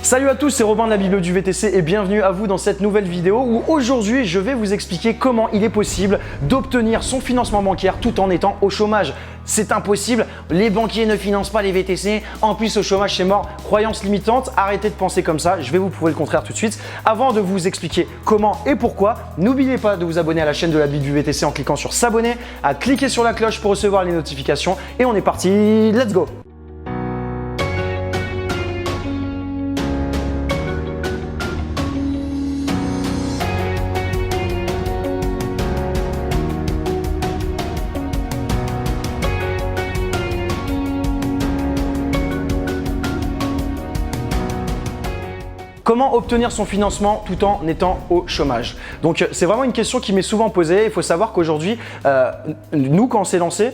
Salut à tous, c'est Robin de la Bible du VTC et bienvenue à vous dans cette nouvelle vidéo où aujourd'hui je vais vous expliquer comment il est possible d'obtenir son financement bancaire tout en étant au chômage. C'est impossible, les banquiers ne financent pas les VTC, en plus au chômage c'est mort, croyance limitante, arrêtez de penser comme ça, je vais vous prouver le contraire tout de suite. Avant de vous expliquer comment et pourquoi, n'oubliez pas de vous abonner à la chaîne de la Bible du VTC en cliquant sur s'abonner, à cliquer sur la cloche pour recevoir les notifications et on est parti, let's go! Comment obtenir son financement tout en étant au chômage? Donc c'est vraiment une question qui m'est souvent posée. Il faut savoir qu'aujourd'hui, nous quand on s'est lancé,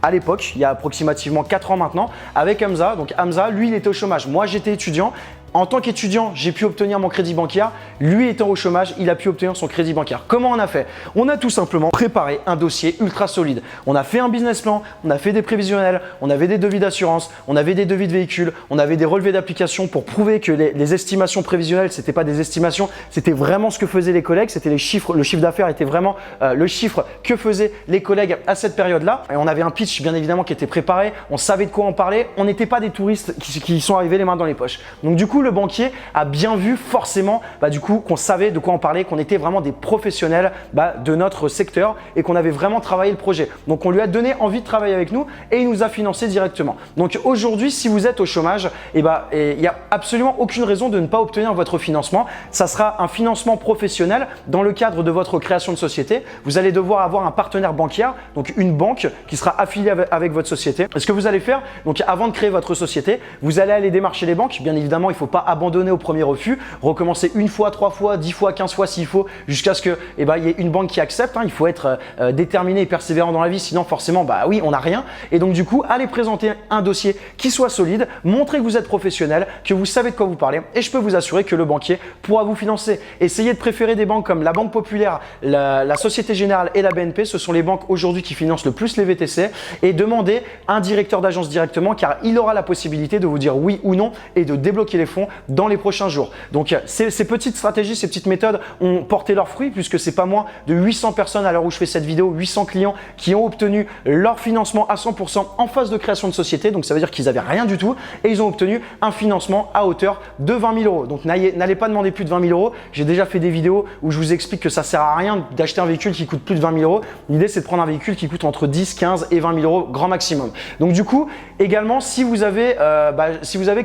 à l'époque, il y a approximativement 4 ans maintenant, avec Hamza. Donc Hamza, lui, il était au chômage. Moi, j'étais étudiant. En tant qu'étudiant, j'ai pu obtenir mon crédit bancaire. Lui étant au chômage, il a pu obtenir son crédit bancaire. Comment on a fait? On a tout simplement préparé un dossier ultra solide. On a fait un business plan, on a fait des prévisionnels, on avait des devis d'assurance, on avait des devis de véhicules, on avait des relevés d'application pour prouver que les estimations prévisionnelles, c'était pas des estimations, c'était vraiment ce que faisaient les collègues, c'était les chiffres, le chiffre d'affaires était vraiment le chiffre que faisaient les collègues à cette période-là. Et on avait un pitch bien évidemment qui était préparé, on savait de quoi on parlait, on n'était pas des touristes qui sont arrivés les mains dans les poches. Donc du coup, le banquier a bien vu forcément qu'on savait de quoi on parlait, qu'on était vraiment des professionnels de notre secteur et qu'on avait vraiment travaillé le projet. Donc on lui a donné envie de travailler avec nous et il nous a financé directement. Donc aujourd'hui, si vous êtes au chômage, il n'y a absolument aucune raison de ne pas obtenir votre financement. Ça sera un financement professionnel dans le cadre de votre création de société. Vous allez devoir avoir un partenaire bancaire, donc une banque qui sera affiliée avec votre société. Et ce que vous allez faire, donc avant de créer votre société, vous allez aller démarcher les banques. Bien évidemment, il ne faut pas abandonner au premier refus, recommencer une fois, 3 fois, 10 fois, 15 fois s'il faut, jusqu'à ce qu'il y ait une banque qui accepte. Il faut être déterminé et persévérant dans la vie, sinon forcément, oui, on n'a rien. Et donc du coup, allez présenter un dossier qui soit solide, montrez que vous êtes professionnel, que vous savez de quoi vous parlez et je peux vous assurer que le banquier pourra vous financer. Essayez de préférer des banques comme la Banque Populaire, la Société Générale et la BNP. Ce sont les banques aujourd'hui qui financent le plus les VTC et demandez un directeur d'agence directement car il aura la possibilité de vous dire oui ou non et de débloquer les fonds dans les prochains jours. Donc ces petites stratégies, ces petites méthodes ont porté leurs fruits puisque c'est pas moins de 800 personnes à l'heure où je fais cette vidéo, 800 clients qui ont obtenu leur financement à 100% en phase de création de société. Donc ça veut dire qu'ils n'avaient rien du tout et ils ont obtenu un financement à hauteur de 20 000 euros. Donc n'allez pas demander plus de 20 000 euros. J'ai déjà fait des vidéos où je vous explique que ça sert à rien d'acheter un véhicule qui coûte plus de 20 000 euros. L'idée c'est de prendre un véhicule qui coûte entre 10, 15 et 20 000 euros grand maximum. Donc du coup, également si vous avez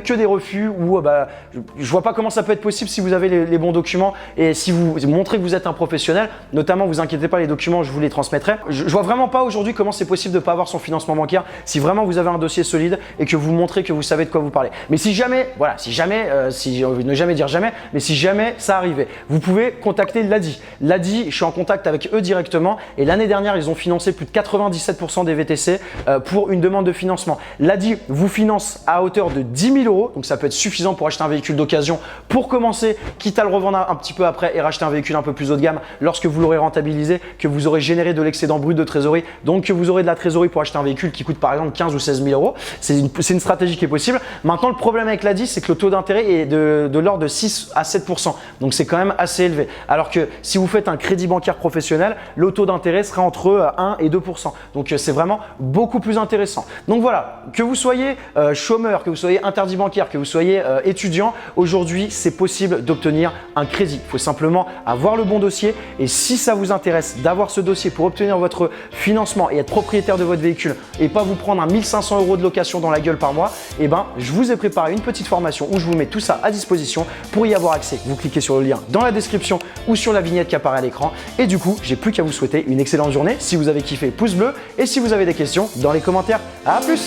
que des refus ou je vois pas comment ça peut être possible si vous avez les bons documents et si vous montrez que vous êtes un professionnel, notamment vous inquiétez pas, les documents je vous les transmettrai. Je vois vraiment pas aujourd'hui comment c'est possible de pas avoir son financement bancaire si vraiment vous avez un dossier solide et que vous montrez que vous savez de quoi vous parlez. Mais si jamais, ne jamais dire jamais, mais si jamais ça arrivait, vous pouvez contacter l'ADI. L'ADI, je suis en contact avec eux directement et l'année dernière ils ont financé plus de 97% des VTC pour une demande de financement. L'ADI vous finance à hauteur de 10 000 euros, donc ça peut être suffisant pour acheter un véhicule d'occasion pour commencer, quitte à le revendre un petit peu après et racheter un véhicule un peu plus haut de gamme lorsque vous l'aurez rentabilisé, que vous aurez généré de l'excédent brut de trésorerie, donc que vous aurez de la trésorerie pour acheter un véhicule qui coûte par exemple 15 ou 16 000 euros. C'est une stratégie qui est possible. Maintenant, le problème avec l'ADI, c'est que le taux d'intérêt est de l'ordre de 6 à 7%. Donc c'est quand même assez élevé. Alors que si vous faites un crédit bancaire professionnel, le taux d'intérêt sera entre 1 et 2%. Donc c'est vraiment beaucoup plus intéressant. Donc voilà, que vous soyez chômeur, que vous soyez interdit bancaire, que vous soyez étudiant, aujourd'hui c'est possible d'obtenir un crédit. Il faut simplement avoir le bon dossier et si ça vous intéresse d'avoir ce dossier pour obtenir votre financement et être propriétaire de votre véhicule et pas vous prendre un 1500 euros de location dans la gueule par mois, je vous ai préparé une petite formation où je vous mets tout ça à disposition pour y avoir accès. Vous cliquez sur le lien dans la description ou sur la vignette qui apparaît à l'écran et du coup, j'ai plus qu'à vous souhaiter une excellente journée. Si vous avez kiffé, pouce bleu et si vous avez des questions, dans les commentaires. À plus!